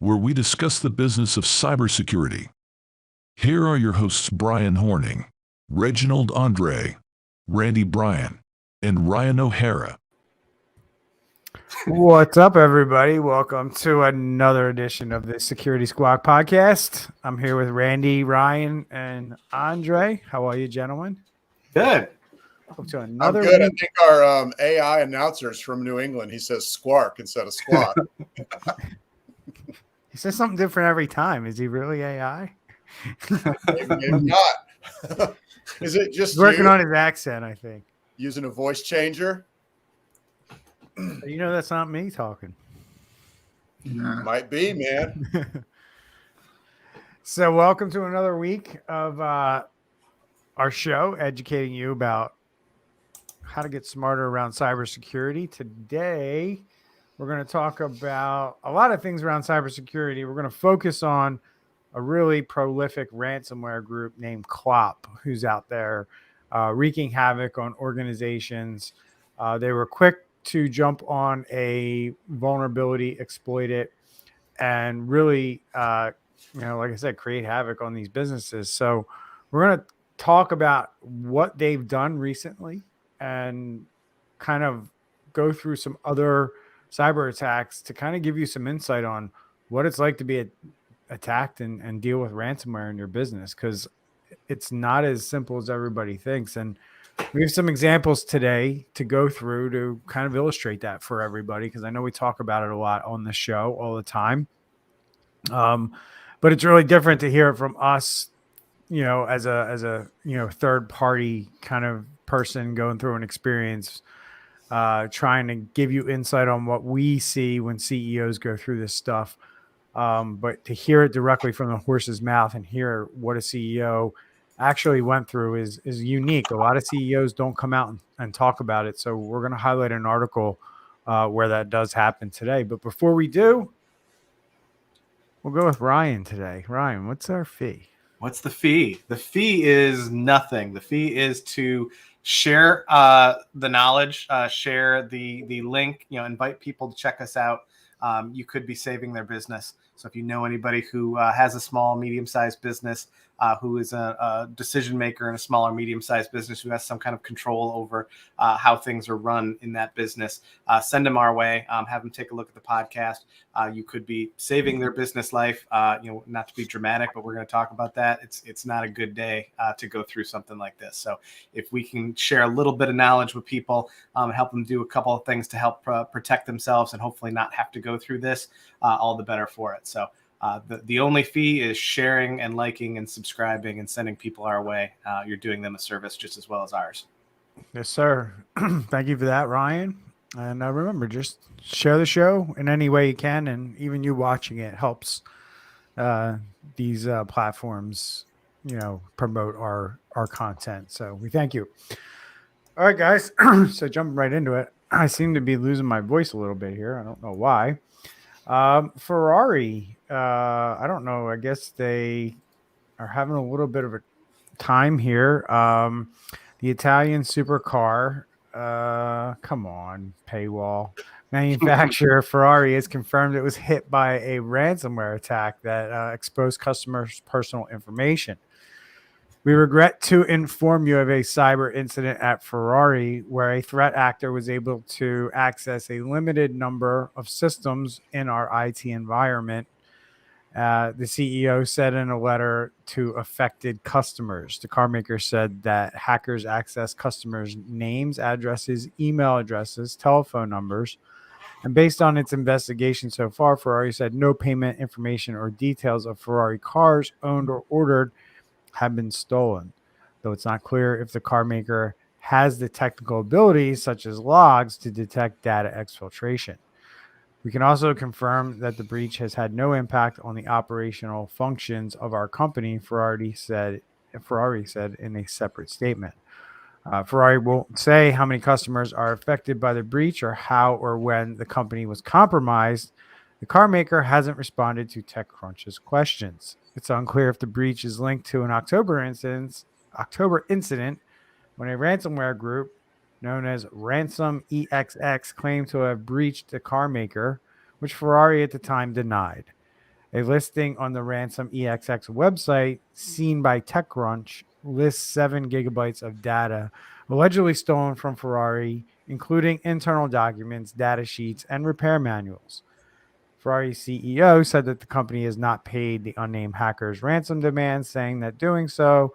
where we discuss the business of cybersecurity. Here are your hosts Brian Horning, Reginald Andre, Randy Bryan, and Ryan O'Hara. What's up, everybody? Welcome to another edition of the Security Squawk POdcast. I'm here with Randy, Ryan, and Andre. How are you, gentlemen? Good. Welcome to another I'm good. week. I think our AI announcer is from New England. He says squark instead of squawk. He says something different every time. Is he really AI? Maybe not. Is it just He's working on his accent, I think. Using a voice changer? You know, that's not me talking. Might be, man. So welcome to another week of our show, educating you about how to get smarter around cybersecurity. Today, we're going to talk about a lot of things around cybersecurity. We're going to focus on a really prolific ransomware group named Clop, who's out there wreaking havoc on organizations. They were quick to jump on a vulnerability, exploit it, and really, like I said, create havoc on these businesses. So we're going to talk about what they've done recently and kind of go through some other cyber attacks to kind of give you some insight on what it's like to be attacked and deal with ransomware in your business, because it's not as simple as everybody thinks. And we have some examples today to go through to kind of illustrate that for everybody, because I know we talk about it a lot on the show all the time. But it's really different to hear it from us, as a third party kind of person going through an experience, trying to give you insight on what we see when CEOs go through this stuff. But to hear it directly from the horse's mouth and hear what a CEO actually went through is unique. A lot of CEOs don't come out and talk about it. So we're going to highlight an article where that does happen today. But before we do, we'll go with Ryan today. Ryan, what's our fee? What's the fee? The fee is nothing. The fee is to share the knowledge, share the link, invite people to check us out. You could be saving their business. So if you know anybody who has a small, medium-sized business, who is a decision maker in a small or medium-sized business, who has some kind of control over how things are run in that business, send them our way. Have them take a look at the podcast. You could be saving their business life. Not to be dramatic, but we're going to talk about that. It's not a good day to go through something like this. So if we can share a little bit of knowledge with people, help them do a couple of things to help protect themselves and hopefully not have to go through this, all the better for it. So the only fee is sharing and liking and subscribing and sending people our way. You're doing them a service just as well as ours. Yes, sir. Thank you for that, Ryan. And remember, just share the show in any way you can. And even you watching it helps these platforms, promote our content. So we thank you. All right, guys. So jumping right into it. I seem to be losing my voice a little bit here. I don't know why. Ferrari, I don't know. I guess they are having a little bit of a time here. The Italian supercar, come on, paywall manufacturer Ferrari has confirmed it was hit by a ransomware attack that exposed customers' personal information. We regret to inform you of a cyber incident at Ferrari where a threat actor was able to access a limited number of systems in our IT environment. The CEO said in a letter to affected customers. The car maker said that hackers accessed customers' names, addresses, email addresses, telephone numbers. And based on its investigation so far, Ferrari said no payment information or details of Ferrari cars owned or ordered have been stolen, though it's not clear if the car maker has the technical abilities, such as logs, to detect data exfiltration. We can also confirm that the breach has had no impact on the operational functions of our company, Ferrari said in a separate statement. Ferrari won't say how many customers are affected by the breach or how or when the company was compromised. The car maker hasn't responded to TechCrunch's questions. It's unclear if the breach is linked to an October incident when a ransomware group known as Ransom EXX claimed to have breached the car maker, which Ferrari at the time denied. A listing on the Ransom EXX website, seen by TechCrunch, lists 7 gigabytes of data allegedly stolen from Ferrari, including internal documents, data sheets, and repair manuals. Ferrari's CEO said that the company has not paid the unnamed hackers ransom demand, saying that doing so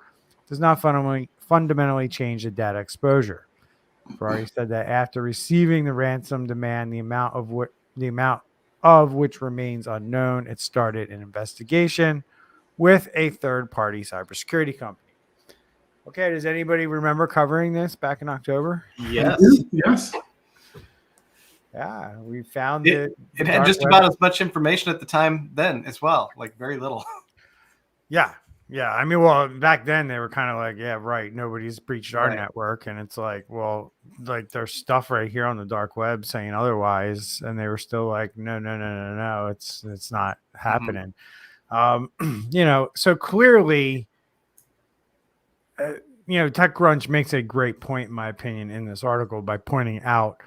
does not fundamentally change the data exposure. Ferrari said that after receiving the ransom demand, the amount of which remains unknown, it started an investigation with a third-party cybersecurity company. Okay, does anybody remember covering this back in October? Yes. Yes. Yeah, we found It had just about as much information at the time then as well, like very little. Yeah. I mean, well, back then they were kind of like, yeah, right. Nobody's breached our Right. network. And it's like, well, like there's stuff right here on the dark web saying otherwise. And they were still like, no. It's not happening. So clearly, TechCrunch makes a great point, in my opinion, in this article by pointing out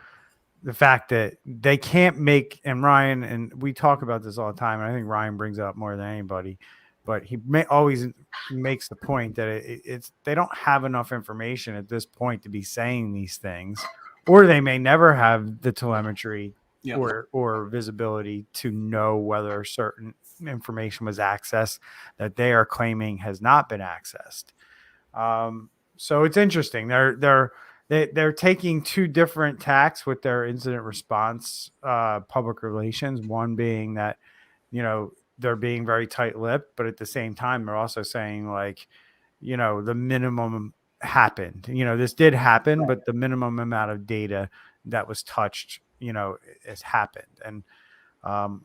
the fact that they can't make, and Ryan, and we talk about this all the time, and I think Ryan brings it up more than anybody, but he always makes the point that it's they don't have enough information at this point to be saying these things, or they may never have the telemetry or visibility to know whether certain information was accessed that they are claiming has not been accessed. So it's interesting. They're taking 2 different tacks with their incident response public relations. One being that, they're being very tight-lipped, but at the same time, they're also saying like, the minimum happened. This did happen, but the minimum amount of data that was touched, has happened. And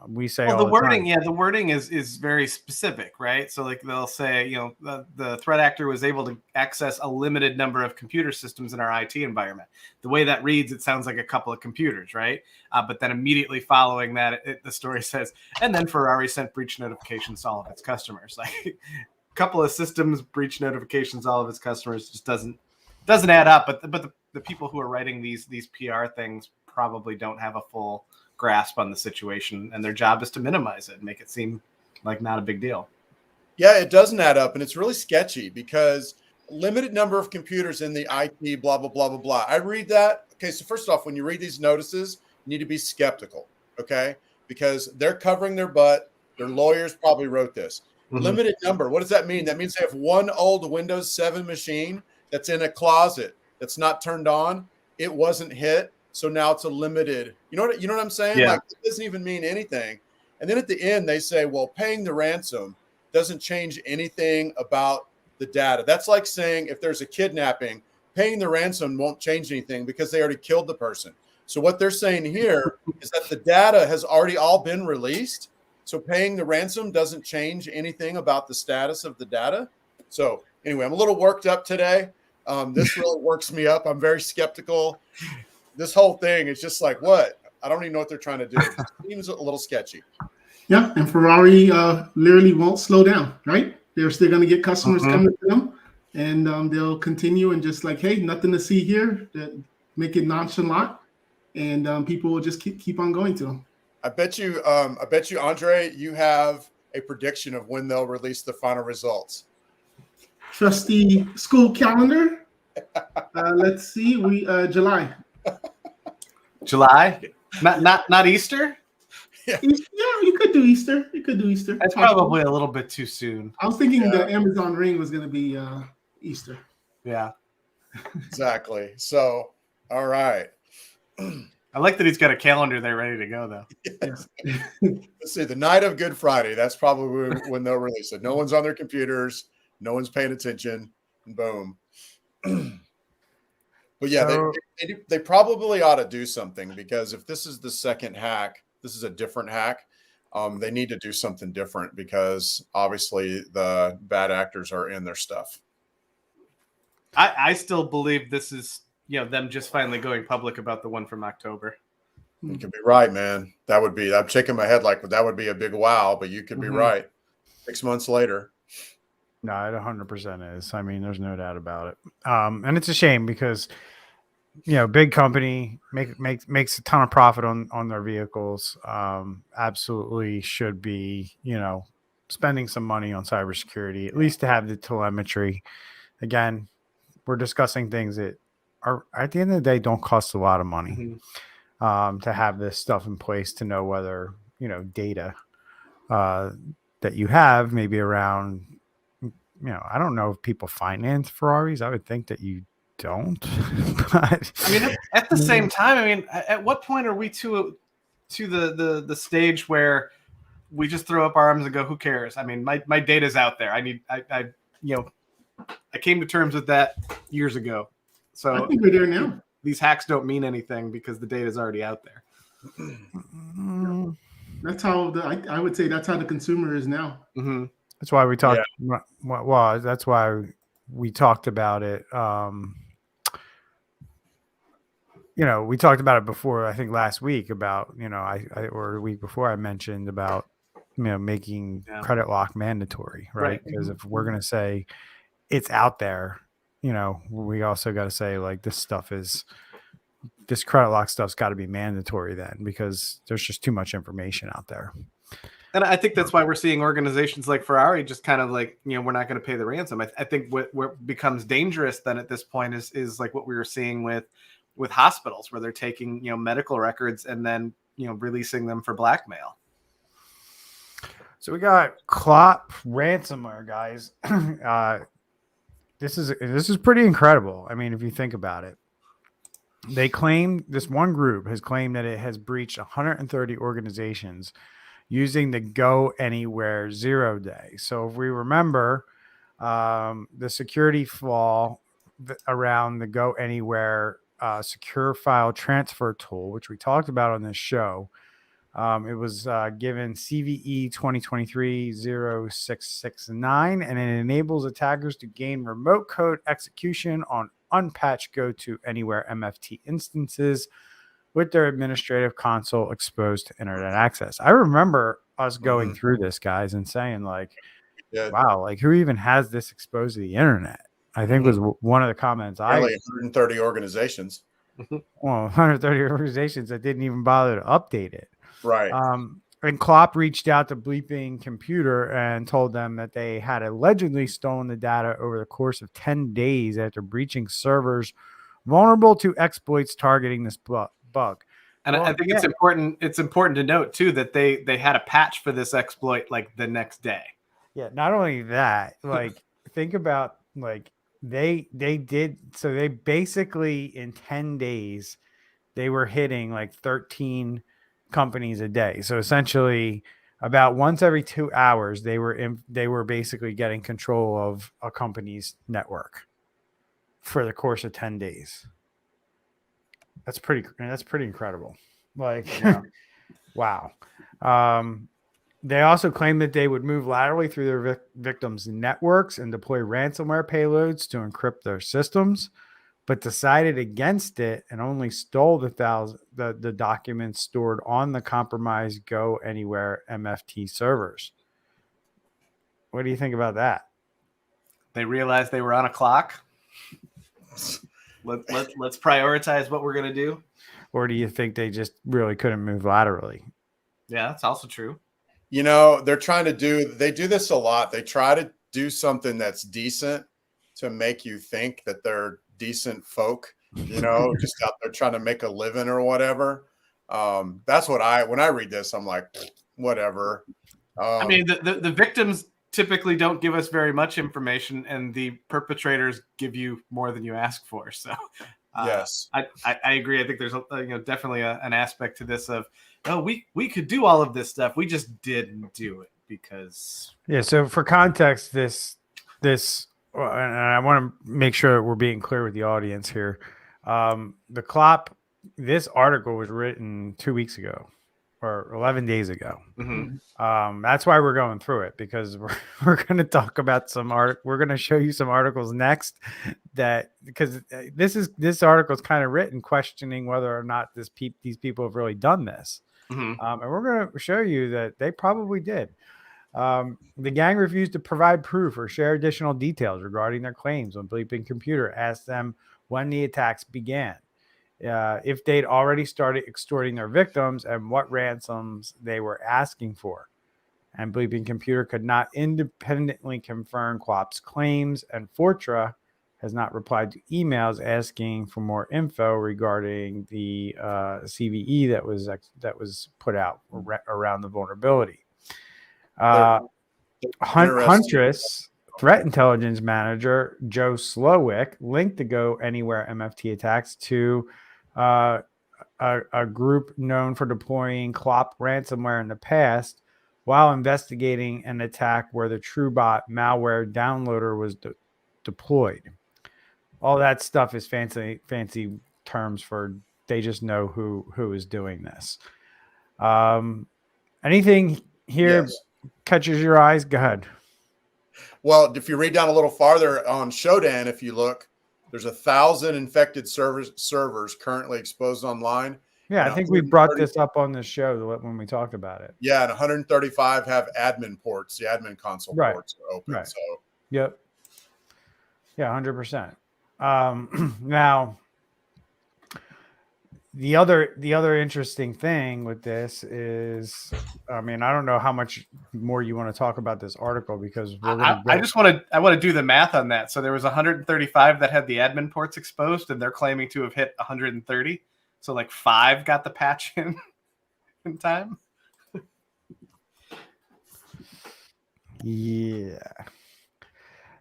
we say the wording, time. the wording is very specific, right? So like they'll say, the threat actor was able to access a limited number of computer systems in our IT environment. The way that reads, it sounds like a couple of computers, right? But then immediately following that, the story says, and then Ferrari sent breach notifications to all of its customers. Like a couple of systems, breach notifications, to all of its customers, just doesn't add up. But the people who are writing these PR things probably don't have a full grasp on the situation, and their job is to minimize it and make it seem like not a big deal. Yeah, it doesn't add up, and it's really sketchy because limited number of computers in the IT, blah, blah, blah, blah, blah. I read that. Okay, so first off, when you read these notices, you need to be skeptical, okay? Because they're covering their butt. Their lawyers probably wrote this. Mm-hmm. Limited number, what does that mean? That means they have one old Windows 7 machine that's in a closet that's not turned on. It wasn't hit. So now it's a limited, you know what I'm saying? Yeah. Like it doesn't even mean anything. And then at the end, they say, well, paying the ransom doesn't change anything about the data. That's like saying if there's a kidnapping, paying the ransom won't change anything because they already killed the person. So what they're saying here is that the data has already all been released. So paying the ransom doesn't change anything about the status of the data. So anyway, I'm a little worked up today. This really works me up. I'm very skeptical. This whole thing is just like, what? I don't even know what they're trying to do. It seems a little sketchy. Yeah, and Ferrari literally won't slow down, right? They're still going to get customers coming to them, and they'll continue and just like, hey, nothing to see here. Make it nonchalant, and people will just keep on going to them. I bet you, Andre, you have a prediction of when they'll release the final results. Trusty school calendar. Let's see, July. July, not Easter. Yeah, you could do Easter. That's probably a little bit too soon. I was thinking the Amazon Ring was going to be Easter. Yeah, exactly. So, all right. I like that he's got a calendar there ready to go, though. Yes. Let's see, the night of Good Friday. That's probably when they'll release it. No one's on their computers. No one's paying attention. And boom. But yeah, so, they probably ought to do something because if this is the second hack, this is a different hack. They need to do something different because obviously the bad actors are in their stuff. I still believe this is them just finally going public about the one from October. You could be right, man. I'm shaking my head like that would be a big wow, but you could be right. 6 months later. No, it 100% is. I mean, there's no doubt about it. And it's a shame because, big company makes a ton of profit on their vehicles. Absolutely should be, spending some money on cybersecurity, at least to have the telemetry. Again, we're discussing things that are at the end of the day don't cost a lot of money to have this stuff in place to know whether, data that you have maybe around, I don't know if people finance Ferraris. I would think that you don't. But I mean, at the same time, I mean, at what point are we to the stage where we just throw up our arms and go, who cares? I mean, my data's out there. I came to terms with that years ago. So I think we're there now. These hacks don't mean anything because the data is already out there. That's how I would say that's how the consumer is now. Mm-hmm. That's why we talked. Yeah. Well, that's why we talked about it. We talked about it before. I think last week about or the week before I mentioned about making credit lock mandatory, right? Because if we're gonna say it's out there, we also got to say like this credit lock stuff's got to be mandatory then, because there's just too much information out there. And I think that's why we're seeing organizations like Ferrari just kind of like, we're not going to pay the ransom. I think what becomes dangerous then at this point is like what we were seeing with hospitals, where they're taking, medical records and then, releasing them for blackmail. So we got Clop Ransomware, guys. This is pretty incredible. I mean, if you think about it, this one group has claimed that it has breached 130 organizations using the GoAnywhere 0 day. So if we remember the security flaw around the GoAnywhere secure file transfer tool, which we talked about on this show, it was given CVE 2023-0669, and it enables attackers to gain remote code execution on unpatched GoAnywhere MFT instances with their administrative console exposed to internet access. I remember us going through this, guys, and saying like, wow, like who even has this exposed to the internet? I think was one of the comments. Nearly 130 organizations. Well, 130 organizations that didn't even bother to update it. Right. And Clop reached out to Bleeping Computer and told them that they had allegedly stolen the data over the course of 10 days after breaching servers vulnerable to exploits targeting this bug. And I think it's important. It's important to note too that they had a patch for this exploit like the next day. Yeah. Not only that, like think about like they did. So they basically in 10 days they were hitting like 13 companies a day. So essentially about once every 2 hours, they were basically getting control of a company's network for the course of 10 days. That's pretty incredible. Like, wow. They also claimed that they would move laterally through their victims' networks and deploy ransomware payloads to encrypt their systems, but decided against it and only stole the documents stored on the compromised GoAnywhere MFT servers. What do you think about that? They realized they were on a clock. Let's prioritize what we're going to do. Or do you think they just really couldn't move laterally? Yeah, that's also true. They do this a lot. They try to do something that's decent to make you think that they're decent folk, just out there trying to make a living or whatever. That's what when I read this, I'm like, whatever. I mean, the victims typically don't give us very much information, and the perpetrators give you more than you ask for. So, yes, I agree. I think there's definitely an aspect to this of, we could do all of this stuff, we just didn't do it because. Yeah. So for context, this, and I want to make sure that we're being clear with the audience here. The Clop, this article was written 2 weeks ago. Or 11 days ago. That's why we're going through it, because we're going to talk about we're going to show you some articles next because this article is kind of written questioning whether or not these people have really done this. And we're going to show you that they probably did. The gang refused to provide proof or share additional details regarding their claims when Bleeping Computer asked them when the attacks began. if they'd already started extorting their victims and what ransoms they were asking for. And Bleeping Computer could not independently confirm Clop's claims, and Fortra has not replied to emails asking for more info regarding the CVE that was put out around the vulnerability. Huntress threat intelligence manager Joe Slowick linked the GoAnywhere MFT attacks to a group known for deploying Clop ransomware in the past, while investigating an attack where the TrueBot malware downloader was deployed. All that stuff is fancy terms for they just know who is doing this. Anything here catches your eyes? Go ahead. Well, if you read down a little farther on Shodan, if you look, there's 1,000 infected servers currently exposed online. Yeah, I think we brought this up on the show when we talked about it. Yeah, and 135 have admin ports. The admin console ports are open. Right. So, yep. Yeah, 100%. Now, the other interesting thing with this is, I mean, I don't know how much more you want to talk about this article because I want to do the math on that. So there was 135 that had the admin ports exposed, and they're claiming to have hit 130. So like 5 got the patch in time. Yeah.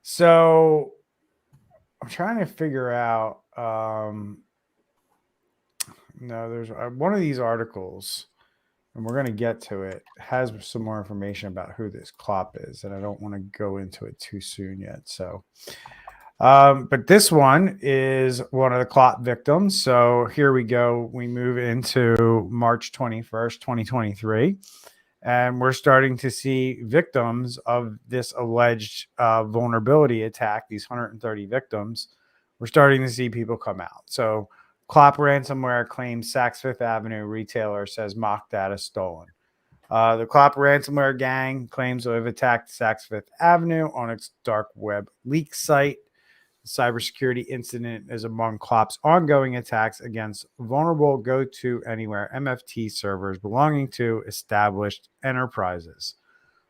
So I'm trying to figure out. No, there's one of these articles, and we're going to get to it, has some more information about who this Clop is, and I don't want to go into it too soon yet. So, but this one is one of the Clop victims. So here we go. We move into March 21st, 2023, and we're starting to see victims of this alleged vulnerability attack, these 130 victims. We're starting to see people come out. So Clop Ransomware claims Saks Fifth Avenue retailer says mock data stolen. The Clop Ransomware gang claims to have attacked Saks Fifth Avenue on its dark web leak site. The cybersecurity incident is among Clop's ongoing attacks against vulnerable GoAnywhere MFT servers belonging to established enterprises.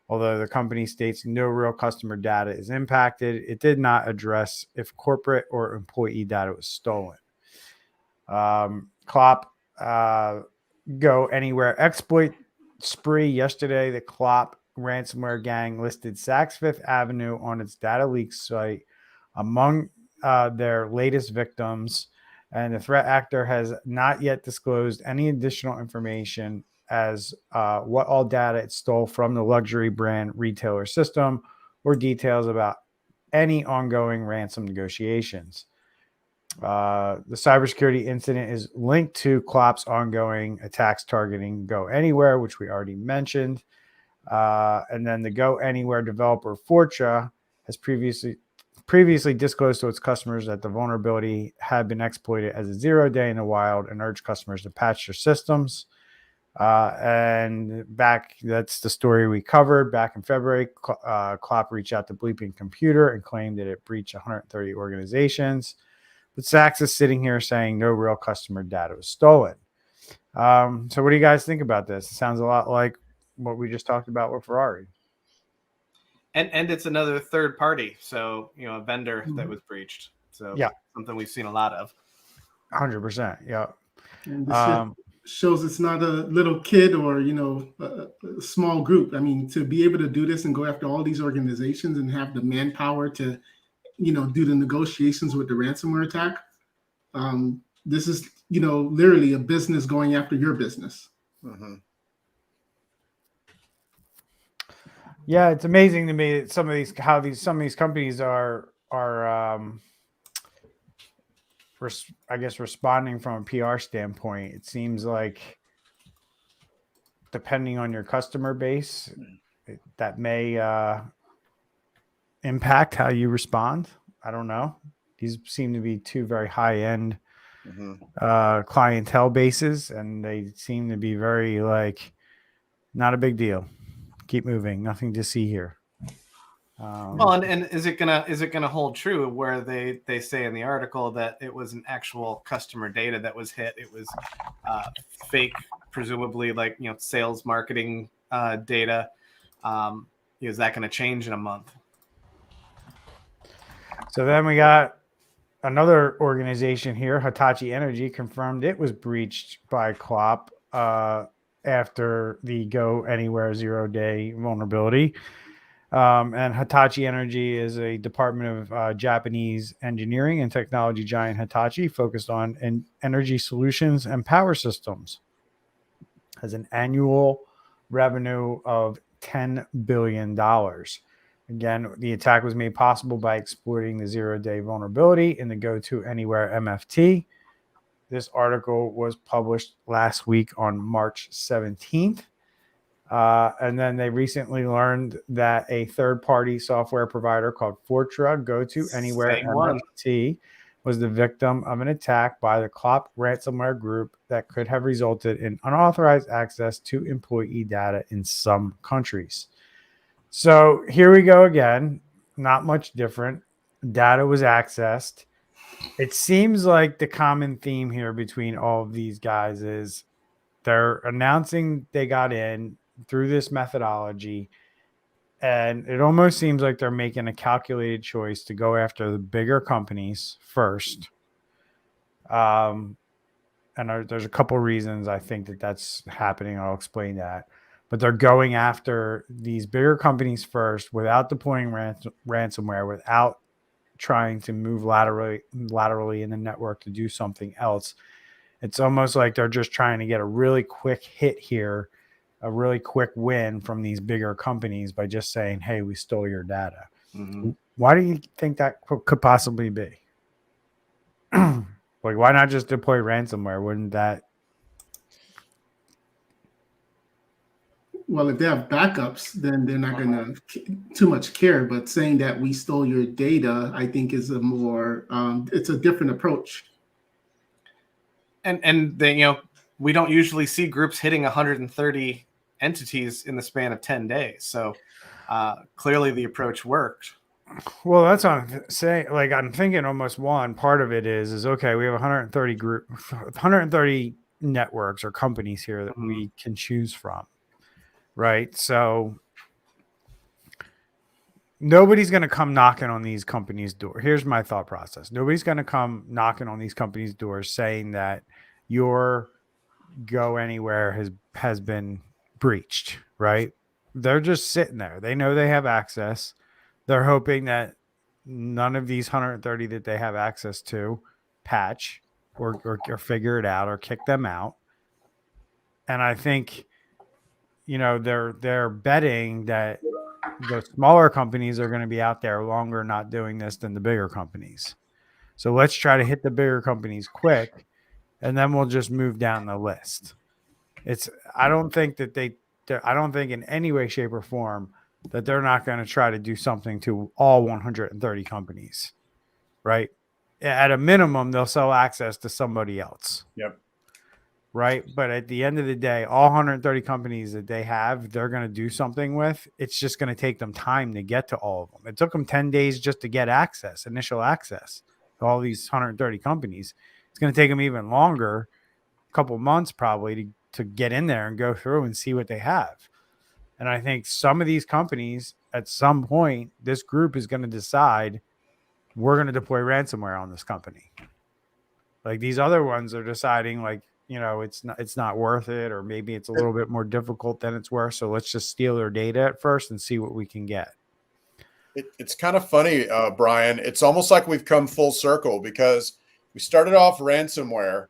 Although the company states no real customer data is impacted, it did not address if corporate or employee data was stolen. Clop GoAnywhere exploit spree yesterday. The Clop ransomware gang listed Saks Fifth Avenue on its data leak site among their latest victims, and the threat actor has not yet disclosed any additional information as what all data it stole from the luxury brand retailer system or details about any ongoing ransom negotiations. The cybersecurity incident is linked to Clop's ongoing attacks targeting GoAnywhere, which we already mentioned. And then the GoAnywhere developer Fortra has previously disclosed to its customers that the vulnerability had been exploited as a 0-day in the wild and urged customers to patch their systems. And that's the story we covered back in February. Clop reached out to Bleeping Computer and claimed that it breached 130 organizations. But Saks is sitting here saying no real customer data was stolen. So what do you guys think about this? It sounds a lot like what we just talked about with Ferrari. And it's another third party. So, a vendor that was breached. So something we've seen a lot of. 100%. Yeah. And this shows it's not a little kid or, a small group. I mean, to be able to do this and go after all these organizations and have the manpower to, do the negotiations with the ransomware attack. This is, literally a business going after your business. Mm-hmm. Yeah, it's amazing to me that some of these companies are I guess responding from a PR standpoint. It seems like depending on your customer base, that may impact how you respond. I don't know. These seem to be two very high-end clientele bases, and they seem to be very not a big deal. Keep moving. Nothing to see here. Well, and is it gonna hold true where they say in the article that it was an actual customer data that was hit? It was fake, presumably like sales marketing data. Is that going to change in a month? So then we got another organization here, Hitachi Energy, confirmed it was breached by Clop after the GoAnywhere 0-day vulnerability. And Hitachi Energy is a department of Japanese engineering and technology giant Hitachi focused on energy solutions and power systems. Has an annual revenue of $10 billion. Again, the attack was made possible by exploiting the 0-day vulnerability in the GoAnywhere MFT. This article was published last week on March 17th. And then they recently learned that a third-party software provider called Fortra GoAnywhere MFT was the victim of an attack by the Clop Ransomware group that could have resulted in unauthorized access to employee data in some countries. So here we go again. Not much different. Data was accessed. It seems like the common theme here between all of these guys is they're announcing they got in through this methodology, and it almost seems like they're making a calculated choice to go after the bigger companies first. And there's a couple reasons I think that that's happening. I'll explain that. But they're going after these bigger companies first without deploying ransomware, without trying to move laterally in the network to do something else. It's almost like they're just trying to get a really quick hit here, a really quick win from these bigger companies by just saying, hey, we stole your data. Mm-hmm. Why do you think that could possibly be? Like, why not just deploy ransomware? Wouldn't that? Well, if they have backups, then they're not going to too much care. But saying that we stole your data, I think is a more, it's a different approach. And then, we don't usually see groups hitting 130 entities in the span of 10 days. So clearly the approach worked. Well, that's what I'm saying. Like, I'm thinking almost one part of it is okay, we have 130 networks or companies here that we can choose from. Right. So nobody's going to come knocking on these companies' door. Here's my thought process. Nobody's going to come knocking on these companies' doors saying that your GoAnywhere has been breached, right? They're just sitting there. They know they have access. They're hoping that none of these 130 that they have access to patch or figure it out or kick them out. And I think they're betting that the smaller companies are going to be out there longer not doing this than the bigger companies. So let's try to hit the bigger companies quick, and then we'll just move down the list. I don't think in any way, shape, or form that they're not going to try to do something to all 130 companies, right? At a minimum, they'll sell access to somebody else. Yep. Right. But at the end of the day, all 130 companies that they have, they're going to do something with. It's just going to take them time to get to all of them. It took them 10 days just to get initial access to all these 130 companies. It's going to take them even longer, a couple months probably, to get in there and go through and see what they have. And I think some of these companies, at some point, this group is going to decide we're going to deploy ransomware on this company. Like, these other ones are deciding, like, it's not worth it, or maybe it's a little bit more difficult than it's worth. So let's just steal their data at first and see what we can get. It's kind of funny, Brian. It's almost like we've come full circle, because we started off ransomware,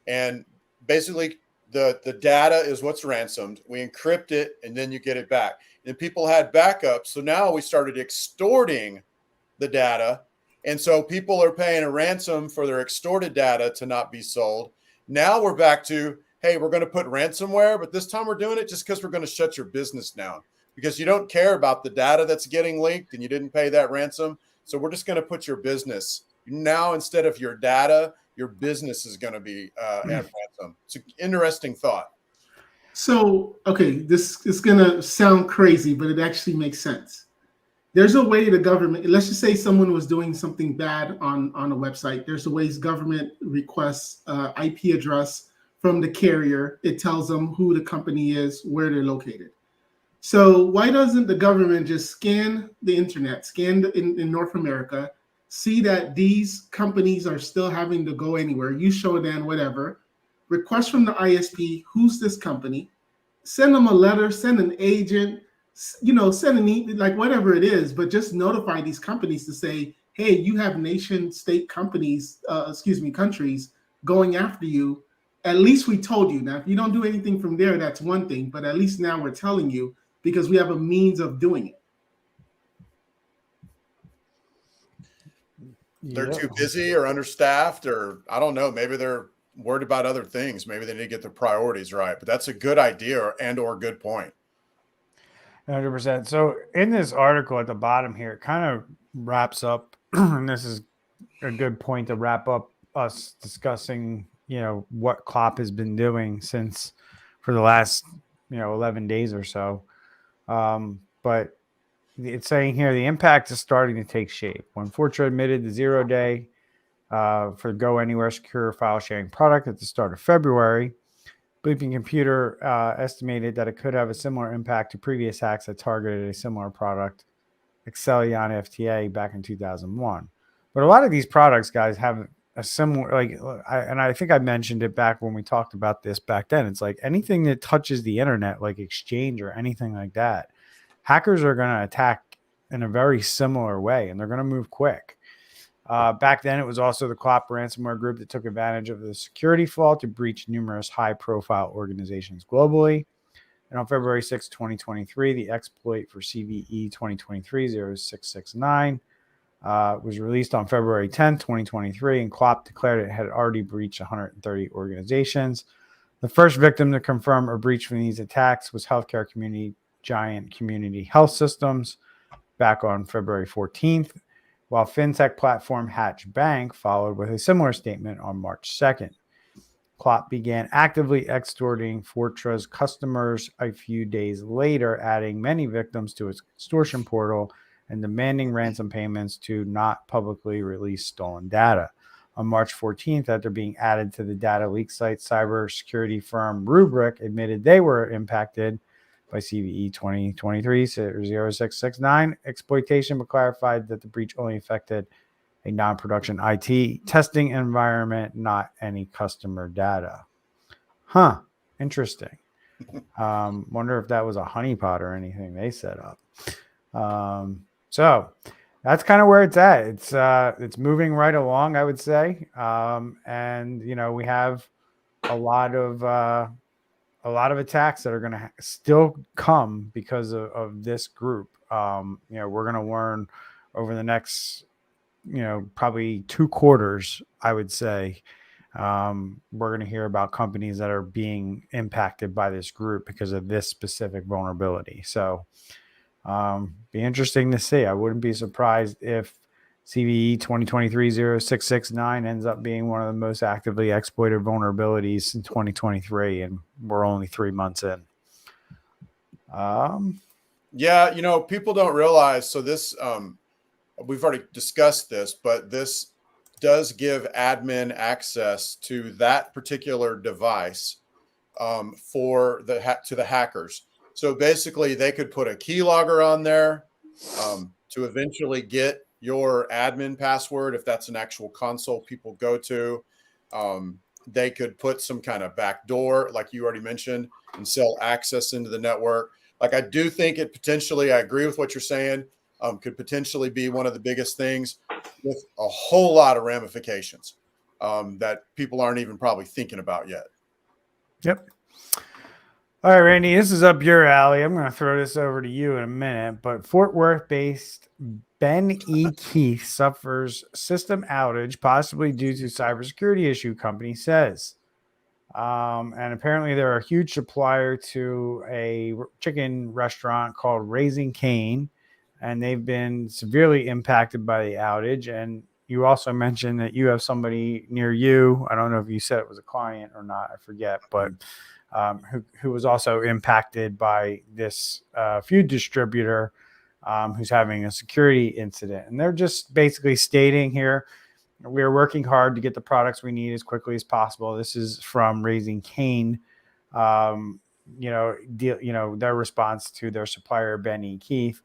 and basically the data is what's ransomed. We encrypt it, and then you get it back. And people had backups. So now we started extorting the data. And so people are paying a ransom for their extorted data to not be sold. Now we're back to, hey, we're going to put ransomware, but this time we're doing it just because we're going to shut your business down because you don't care about the data that's getting leaked and you didn't pay that ransom. So we're just going to put your business now, instead of your data, your business is going to be at ransom. It's an interesting thought. So, okay, this is going to sound crazy, but it actually makes sense. there's a way the government, let's just say someone was doing something bad on a website. There's a ways government requests IP address from the carrier. It tells them who the company is, where they're located. So why doesn't the government just scan the internet, in North America, see that these companies are still having to go anywhere, you show them whatever, request from the ISP, who's this company, send them a letter, send an agent, send like whatever it is, but just notify these companies to say, hey, you have nation state companies, countries going after you. At least we told you. Now, if you don't do anything from there, that's one thing, but at least now we're telling you because we have a means of doing it. They're too busy or understaffed, or I don't know, maybe they're worried about other things. Maybe they need to get their priorities right, but that's a good idea or good point. 100%. So in this article at the bottom here, it kind of wraps up, and this is a good point to wrap up us discussing, what Clop has been doing for the last, 11 days or so. But it's saying here, the impact is starting to take shape. When Fortra admitted the 0-day for GoAnywhere secure file sharing product at the start of February, Bleeping Computer estimated that it could have a similar impact to previous hacks that targeted a similar product, Excellion FTA, back in 2001. But a lot of these products, guys, have a similar, I think I mentioned it back when we talked about this back then. It's like anything that touches the internet, like Exchange or anything like that, hackers are going to attack in a very similar way, and they're going to move quick. Back then, it was also the Clop Ransomware group that took advantage of the security flaw to breach numerous high-profile organizations globally. And on February 6, 2023, the exploit for CVE 2023-0669 was released on February 10, 2023, and Clop declared it had already breached 130 organizations. The first victim to confirm a breach from these attacks was healthcare community giant Community Health Systems back on February 14th. While fintech platform Hatch Bank followed with a similar statement on March 2nd. Clop began actively extorting Fortra's customers a few days later, adding many victims to its extortion portal and demanding ransom payments to not publicly release stolen data. On March 14th, after being added to the data leak site, cybersecurity firm Rubrik admitted they were impacted by CVE 2023-0669 exploitation, but clarified that the breach only affected a non-production IT testing environment, not any customer data. Interesting. Wonder if that was a honeypot or anything they set up. So that's kind of where it's at. It's moving right along, I would say. And we have a lot of attacks that are going to still come because of this group. We're going to learn over the next, probably 2 quarters, I would say. We're going to hear about companies that are being impacted by this group because of this specific vulnerability. So be interesting to see. I wouldn't be surprised if CVE 2023-0669 ends up being one of the most actively exploited vulnerabilities in 2023, and we're only 3 months in. People don't realize. So this, we've already discussed this, but this does give admin access to that particular device to the hackers. So basically, they could put a keylogger on there to eventually get your admin password, if that's an actual console people go to. They could put some kind of backdoor, like you already mentioned, and sell access into the network. Like, I do think it potentially, I agree with what you're saying, could potentially be one of the biggest things with a whole lot of ramifications that people aren't even probably thinking about yet. Yep. All right, Randy, this is up your alley. I'm going to throw this over to you in a minute, but Fort Worth-based Ben E. Keith suffers system outage, possibly due to cybersecurity issue, company says. And apparently they're a huge supplier to a chicken restaurant called Raising Cane, and they've been severely impacted by the outage. And you also mentioned that you have somebody near you. I don't know if you said it was a client or not. I forget, but who was also impacted by this food distributor who's having a security incident. And they're just basically stating here, we are working hard to get the products we need as quickly as possible. This is from Raising Cane. Their response to their supplier, Benny Keith.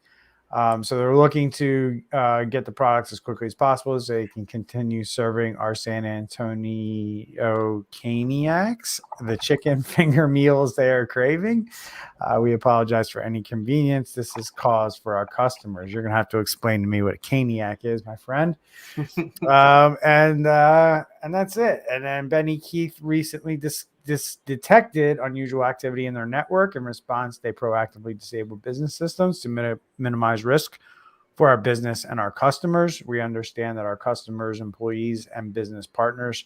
So they're looking to get the products as quickly as possible so they can continue serving our San Antonio Caniacs the chicken finger meals they are craving. We apologize for any inconvenience this is caused for our customers. You're going to have to explain to me what a Caniac is, my friend. And that's it. And then Benny Keith recently detected unusual activity in their network. In response, they proactively disabled business systems to minimize risk for our business and our customers. We understand that our customers, employees, and business partners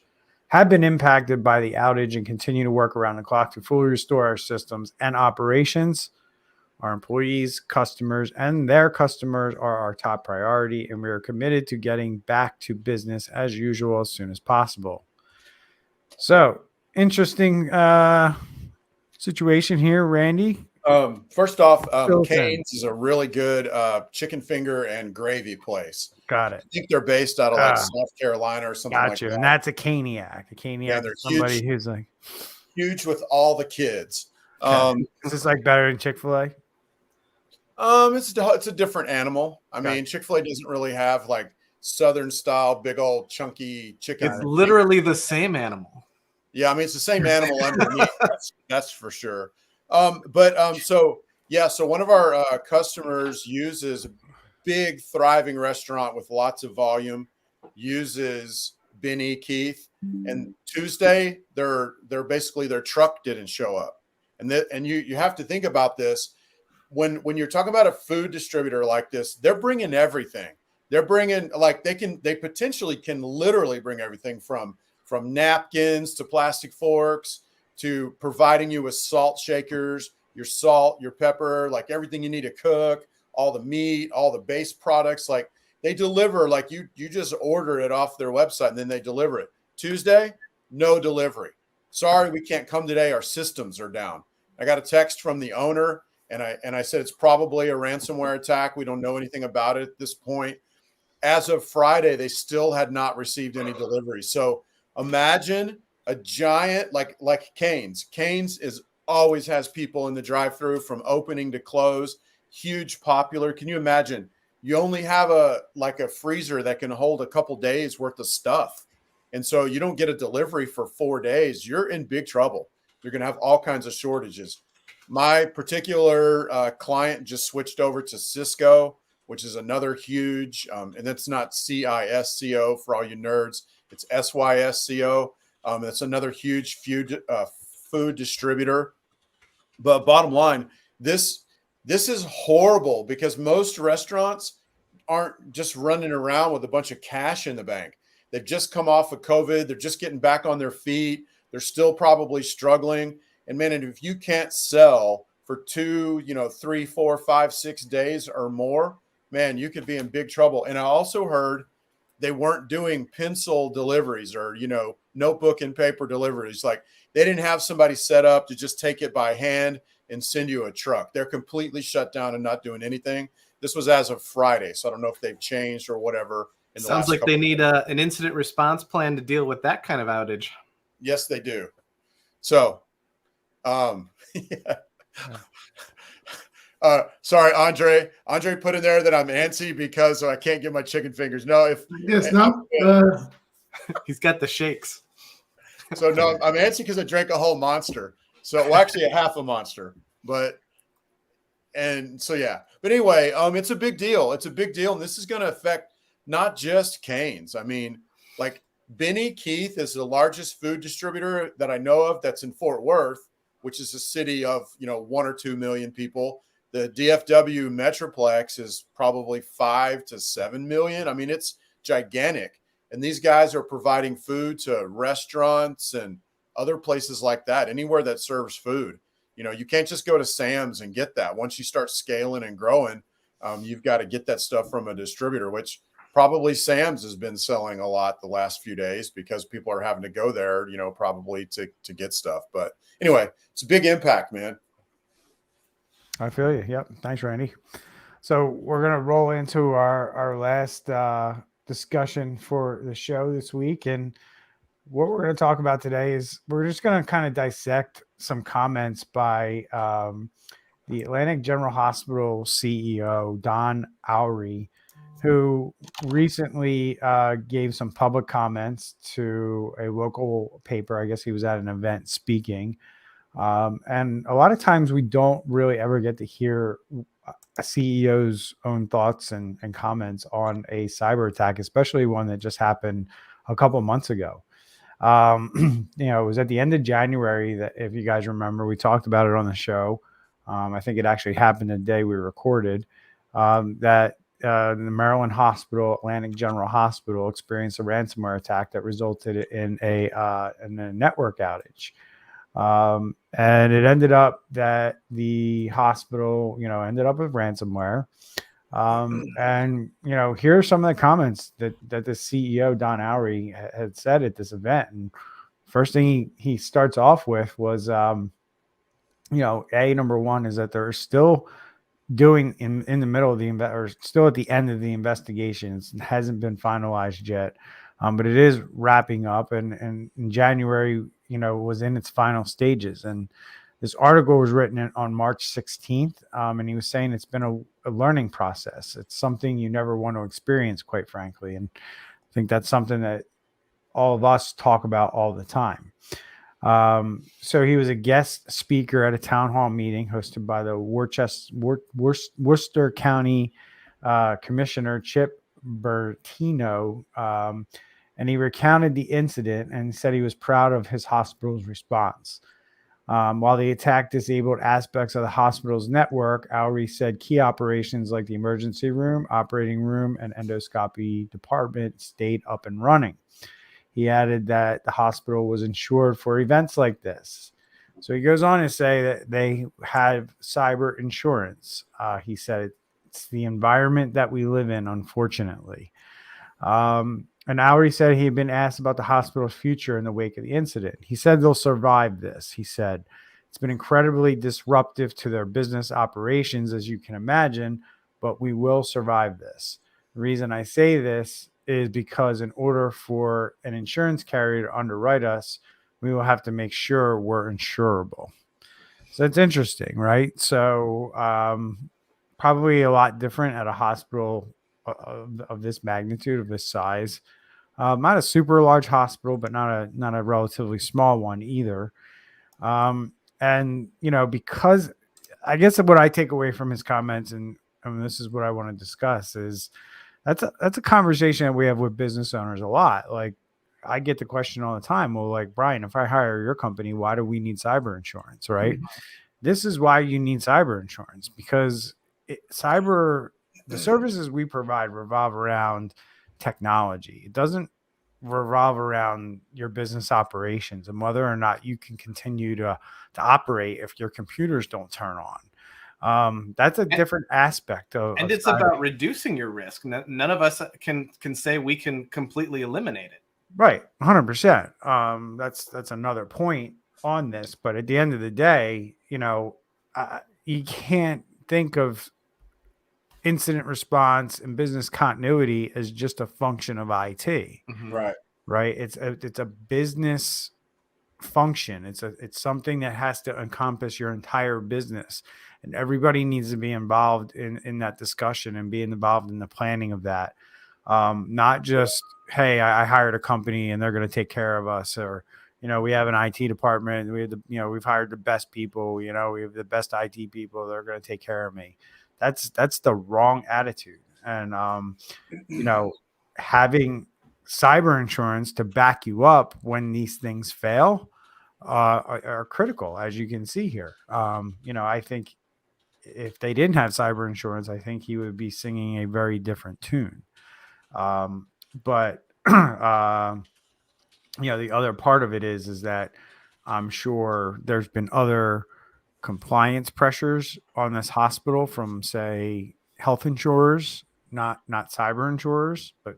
have been impacted by the outage and continue to work around the clock to fully restore our systems and operations. Our employees, customers, and their customers are our top priority, and we are committed to getting back to business as usual as soon as possible. So, interesting situation here, Randy. First off, Cane's is a really good chicken finger and gravy place. Got it. I think they're based out of like South Carolina or something like that. And that's a Caniac. A Caniac is somebody who's like huge with all the kids. Is this like better than Chick-fil-A? It's a different animal. I mean, Chick-fil-A doesn't really have like Southern style, big old chunky chicken. It's literally the same animal. Yeah, I mean, it's the same animal underneath. That's for sure. So one of our customers uses a big, thriving restaurant with lots of volume, uses Benny Keith, and Tuesday their truck didn't show up, and you have to think about this when you're talking about a food distributor like this. They're bringing everything. They're bringing they potentially can literally bring everything from napkins to plastic forks to providing you with salt shakers, your salt, your pepper, like everything you need to cook, all the meat, all the base products. Like they deliver, like you just order it off their website and then they deliver it. Tuesday, no delivery. Sorry, we can't come today. Our systems are down. I got a text from the owner and I said it's probably a ransomware attack. We don't know anything about it at this point. As of Friday, they still had not received any deliveries. So imagine a giant like Cane's. Cane's always has people in the drive-thru from opening to close. Huge, popular. Can you imagine? You only have a freezer that can hold a couple days worth of stuff, and so you don't get a delivery for 4 days. You're in big trouble. You're going to have all kinds of shortages. My particular client just switched over to Cisco, which is another huge, and that's not CISCO for all you nerds. It's SYSCO. That's another huge food distributor. But bottom line, this is horrible because most restaurants aren't just running around with a bunch of cash in the bank. They've just come off of COVID. They're just getting back on their feet. They're still probably struggling. And man, if you can't sell for 2, 3, 4, 5, 6 days or more, man, you could be in big trouble. And I also heard they weren't doing pencil deliveries or, notebook and paper deliveries. Like they didn't have somebody set up to just take it by hand and send you a truck. They're completely shut down and not doing anything. This was as of Friday. So I don't know if they've changed or whatever. Sounds like they need an incident response plan to deal with that kind of outage. Yes, they do. So, sorry, Andre. Andre put in there that I'm antsy because I can't get my chicken fingers. No, he's got the shakes. So no, I'm antsy because I drank a whole monster. So actually a half a monster. But anyway, it's a big deal. It's a big deal, and this is going to affect not just Cane's. I mean, like Benny Keith is the largest food distributor that I know of that's in Fort Worth, which is a city of 1 or 2 million people. The DFW Metroplex is probably 5 to 7 million. I mean, it's gigantic. And these guys are providing food to restaurants and other places like that, anywhere that serves food. You can't just go to Sam's and get that. Once you start scaling and growing, you've got to get that stuff from a distributor, which probably Sam's has been selling a lot the last few days because people are having to go there, probably to get stuff. But anyway, it's a big impact, man. I feel you. Yep. Thanks, Randy. So we're gonna roll into our last discussion for the show this week, and what we're going to talk about today is we're just going to kind of dissect some comments by the Atlantic General Hospital CEO, Don Oury, who recently gave some public comments to a local paper. I guess he was at an event speaking. And a lot of times we don't really ever get to hear a CEO's own thoughts and comments on a cyber attack, especially one that just happened a couple months ago. It was at the end of January that, if you guys remember, we talked about it on the show. I think it actually happened the day we recorded, that the Maryland hospital, Atlantic General Hospital, experienced a ransomware attack that resulted in a network outage. And it ended up that the hospital, ended up with ransomware. And here are some of the comments that the CEO, Don Oury, had said at this event. And first thing he starts off with was, number one is that they're still doing in the middle of or still at the end of the investigations. It hasn't been finalized yet, but it is wrapping up. And in January, was in its final stages. And this article was written on March 16th, and he was saying it's been a learning process. It's something you never want to experience, quite frankly. And I think that's something that all of us talk about all the time. So he was a guest speaker at a town hall meeting hosted by the Worcester County Commissioner Chip Bertino, and he recounted the incident and said he was proud of his hospital's response. While the attack disabled aspects of the hospital's network, Oury said key operations like the emergency room, operating room, and endoscopy department stayed up and running. He added that the hospital was insured for events like this. So he goes on to say that they have cyber insurance. He said it's the environment that we live in, unfortunately. And Oury said he had been asked about the hospital's future in the wake of the incident. He said they'll survive this. He said it's been incredibly disruptive to their business operations, as you can imagine, but we will survive this. The reason I say this is because in order for an insurance carrier to underwrite us, we will have to make sure we're insurable. So it's interesting, right? So probably a lot different at a hospital of this magnitude, of this size. Not a super large hospital, but not a relatively small one either. And because I guess what I take away from his comments, and this is what I want to discuss, is that's a conversation that we have with business owners a lot. Like, I get the question all the time. Well, like, Brian, if I hire your company, why do we need cyber insurance? Right. Mm-hmm. This is why you need cyber insurance, because the services we provide revolve around technology. It doesn't revolve around your business operations and whether or not you can continue to operate if your computers don't turn on. That's a different aspect of it's cyber. About reducing your risk. None of us can say we can completely eliminate it. Right. 100%. That's another point on this, but at the end of the day, you can't think of incident response and business continuity as just a function of IT. Mm-hmm. Right. It's a business function. It's something that has to encompass your entire business, and everybody needs to be involved in that discussion and be involved in the planning of that. Not just, hey, I hired a company and they're going to take care of us, or, we have an IT department. We've hired the best people, we have the best IT people. They're going to take care of me. That's the wrong attitude. And, having cyber insurance to back you up when these things fail are critical, as you can see here. I think if they didn't have cyber insurance, I think he would be singing a very different tune. But the other part of it is that I'm sure there's been other compliance pressures on this hospital from, say, health insurers, not cyber insurers, but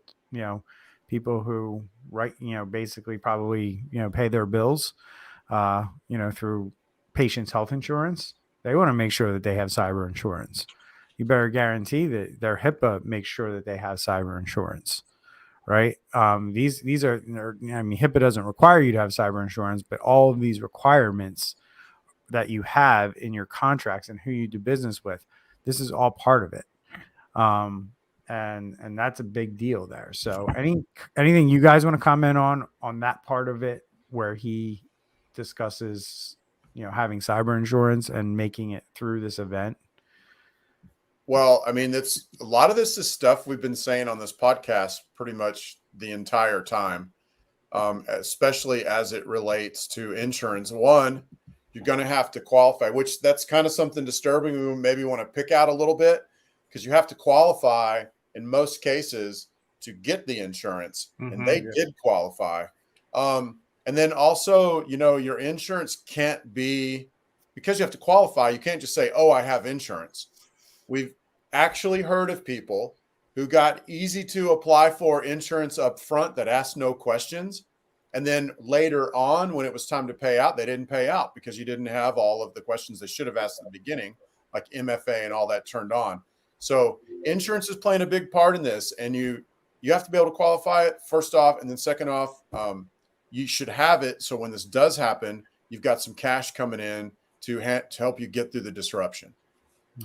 people who basically probably pay their bills through patients' health insurance. They want to make sure that they have cyber insurance. you better guarantee that their HIPAA makes sure that they have cyber insurance, right? These are, I mean, HIPAA doesn't require you to have cyber insurance, but all of these requirements that you have in your contracts and who you do business with, this is all part of it. And that's a big deal there. So anything you guys want to comment on that part of it, where he discusses, having cyber insurance and making it through this event? Well, I mean, that's a lot of this is stuff we've been saying on this podcast pretty much the entire time, especially as it relates to insurance. One, you're going to have to qualify, which that's kind of something disturbing. We maybe want to pick out a little bit, because you have to qualify in most cases to get the insurance, and they did qualify. And then also, your insurance can't be, because you have to qualify, you can't just say, oh, I have insurance. We've actually heard of people who got easy to apply for insurance up front that asked no questions. And then later on, when it was time to pay out, they didn't pay out because you didn't have all of the questions they should have asked in the beginning, like MFA and all that turned on. So insurance is playing a big part in this, and you have to be able to qualify it first off. And then second off, you should have it. So when this does happen, you've got some cash coming in to help you get through the disruption.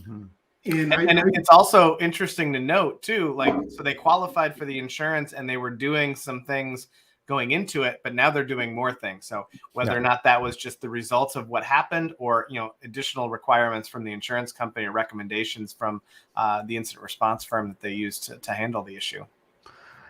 And it's also interesting to note too, so they qualified for the insurance and they were doing some things going into it, but now they're doing more things. So whether or not that was just the results of what happened, or additional requirements from the insurance company or recommendations from the incident response firm that they used to handle the issue.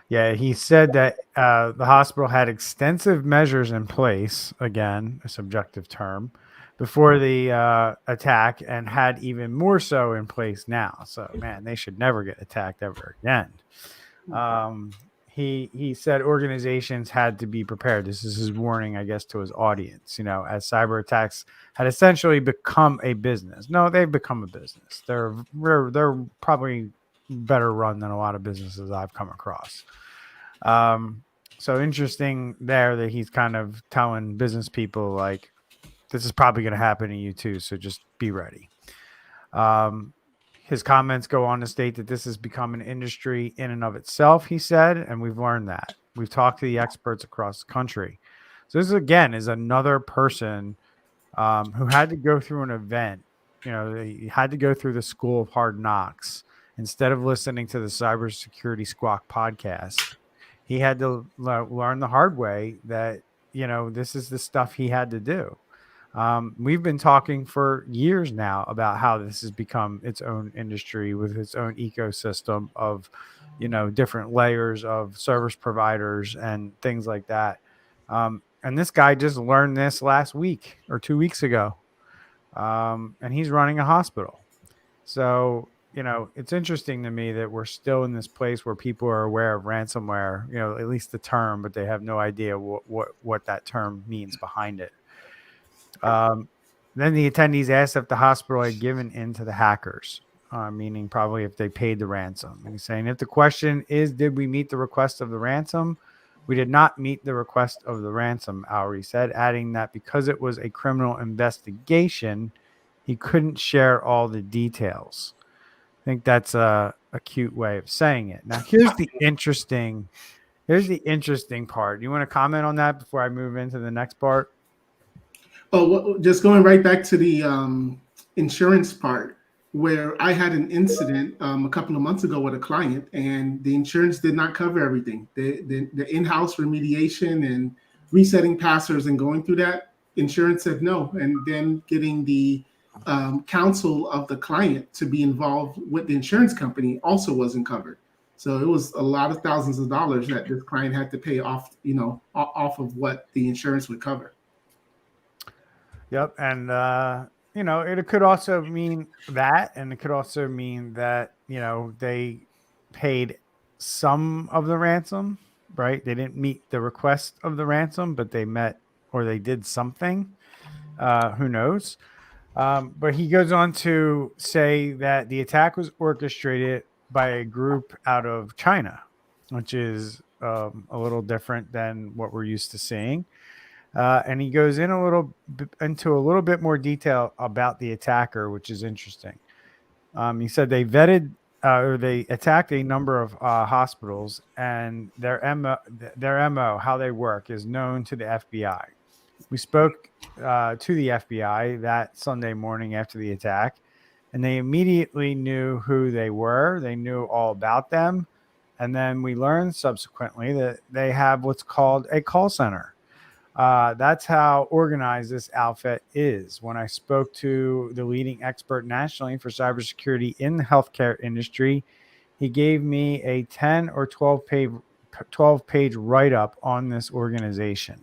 Yeah, he said that the hospital had extensive measures in place, again, a subjective term, before the attack, and had even more so in place now. So, man, they should never get attacked ever again. He said organizations had to be prepared. This is his warning, I guess, to his audience, as cyber attacks had essentially become a business. No, they've become a business. They're probably better run than a lot of businesses I've come across. So interesting there that he's kind of telling business people, like, this is probably going to happen to you too, so just be ready. His comments go on to state that this has become an industry in and of itself, he said, and we've learned that. We've talked to the experts across the country. So this, again, is another person who had to go through an event. He had to go through the school of hard knocks. Instead of listening to the Cybersecurity Squawk podcast, he had to learn the hard way that, this is the stuff he had to do. We've been talking for years now about how this has become its own industry with its own ecosystem of, different layers of service providers and things like that. And this guy just learned this last week or 2 weeks ago. And he's running a hospital. So, it's interesting to me that we're still in this place where people are aware of ransomware, at least the term, but they have no idea what that term means behind it. Then the attendees asked if the hospital had given in to the hackers, meaning probably if they paid the ransom. And he's saying, if the question is, did we meet the request of the ransom? We did not meet the request of the ransom, Oury said, adding that because it was a criminal investigation, he couldn't share all the details. I think that's a cute way of saying it. Now, here's the interesting part. Do you want to comment on that before I move into the next part? Oh, well, just going right back to the insurance part, where I had an incident a couple of months ago with a client, and the insurance did not cover everything. The in-house remediation and resetting passwords and going through that, insurance said no. And then getting the counsel of the client to be involved with the insurance company also wasn't covered. So it was a lot of thousands of dollars that this client had to pay off, off of what the insurance would cover. Yep. And, it could also mean that, and it could also mean that, they paid some of the ransom, right? They didn't meet the request of the ransom, but they met, or they did something. Who knows? But he goes on to say that the attack was orchestrated by a group out of China, which is a little different than what we're used to seeing. And he goes into a little bit more detail about the attacker, which is interesting. He said they vetted or they attacked a number of hospitals, and their MO, how they work, is known to the FBI. We spoke to the FBI that Sunday morning after the attack, and they immediately knew who they were. They knew all about them. And then we learned subsequently that they have what's called a call center. That's how organized this outfit is. When I spoke to the leading expert nationally for cybersecurity in the healthcare industry, he gave me a 10 or 12 page write-up on this organization.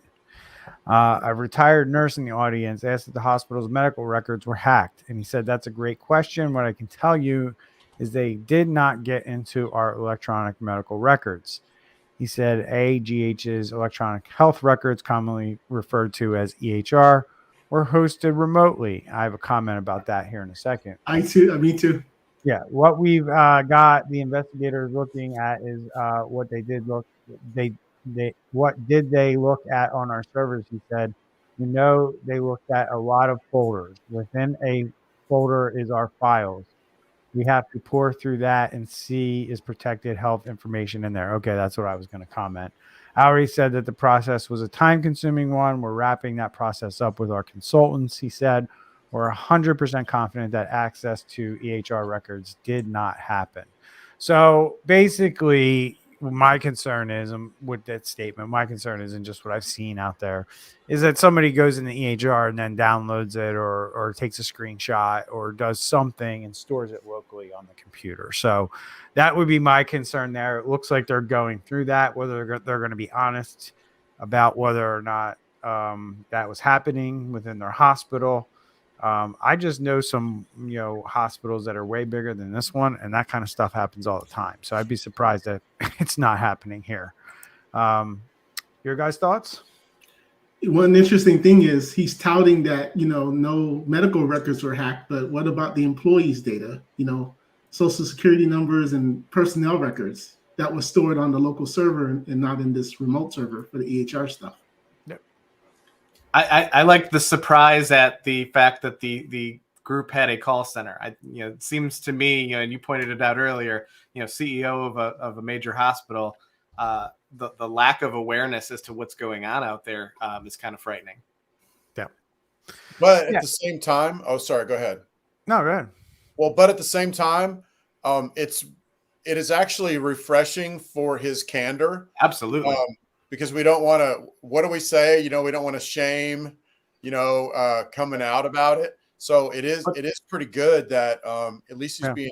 A retired nurse in the audience asked if the hospital's medical records were hacked, and he said, that's a great question. What I can tell you is they did not get into our electronic medical records. He said AGH's electronic health records, commonly referred to as EHR, were hosted remotely. I have a comment about that here in a second. Me too. Yeah, what we've got the investigators looking at is what they did look. What did they look at on our servers? He said, you know, they looked at a lot of folders. Within a folder is our files. We have to pour through that and see is protected health information in there. Okay, that's what I was going to comment. I already said that the process was a time-consuming one. We're wrapping that process up with our consultants, he said. We're 100% confident that access to EHR records did not happen. So basically, my concern is with that statement, my concern isn't just what I've seen out there, is that somebody goes in the EHR and then downloads it or takes a screenshot or does something and stores it locally on the computer. So that would be my concern there. It looks like they're going through that, whether they're going to be honest about whether or not that was happening within their hospital. I just know some, hospitals that are way bigger than this one, and that kind of stuff happens all the time. So I'd be surprised that it's not happening here. Your guys' thoughts? One interesting thing is he's touting that, no medical records were hacked, but what about the employees' data? Social security numbers and personnel records that was stored on the local server and not in this remote server for the EHR stuff. I like the surprise at the fact that the group had a call center. It seems to me, and you pointed it out earlier, CEO of a major hospital, the lack of awareness as to what's going on out there is kind of frightening. Yeah. But at the same time, oh, sorry, go ahead. No, go ahead. Well, but at the same time, it is actually refreshing for his candor. Absolutely. Because we don't want to, what do we say? We don't want to shame, coming out about it. So it is pretty good that at least he's being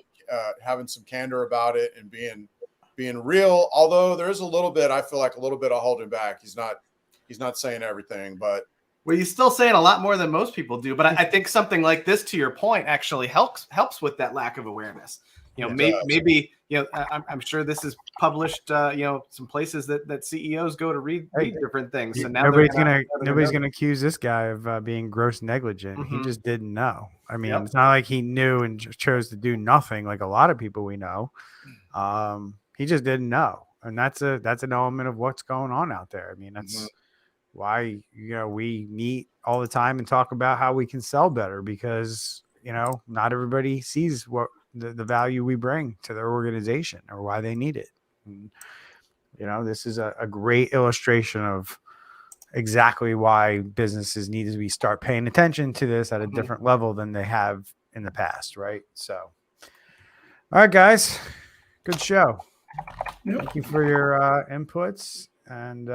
having some candor about it and being real. Although there is a little bit, I feel like a little bit of holding back. He's not saying everything, but well, he's still saying a lot more than most people do. But I think something like this, to your point, actually helps with that lack of awareness. Maybe I'm sure this is published. Some places that CEOs go to read different things. So now nobody's gonna accuse this guy of being gross negligent. Mm-hmm. He just didn't know. I mean, It's not like he knew and chose to do nothing like a lot of people we know. He just didn't know, and that's an element of what's going on out there. I mean, that's why we meet all the time and talk about how we can sell better, because not everybody sees what the value we bring to their organization or why they need it. And, this is a great illustration of exactly why businesses need to start paying attention to this at a different level than they have in the past. Right. So, all right, guys, good show. Yep. Thank you for your inputs. And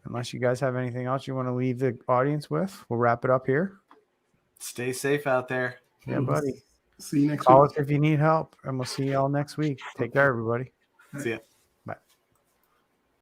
unless you guys have anything else you want to leave the audience with, we'll wrap it up here. Stay safe out there. Yeah, buddy. See you next week. Call us if you need help, and we'll see you all next week. Take care, everybody. See ya.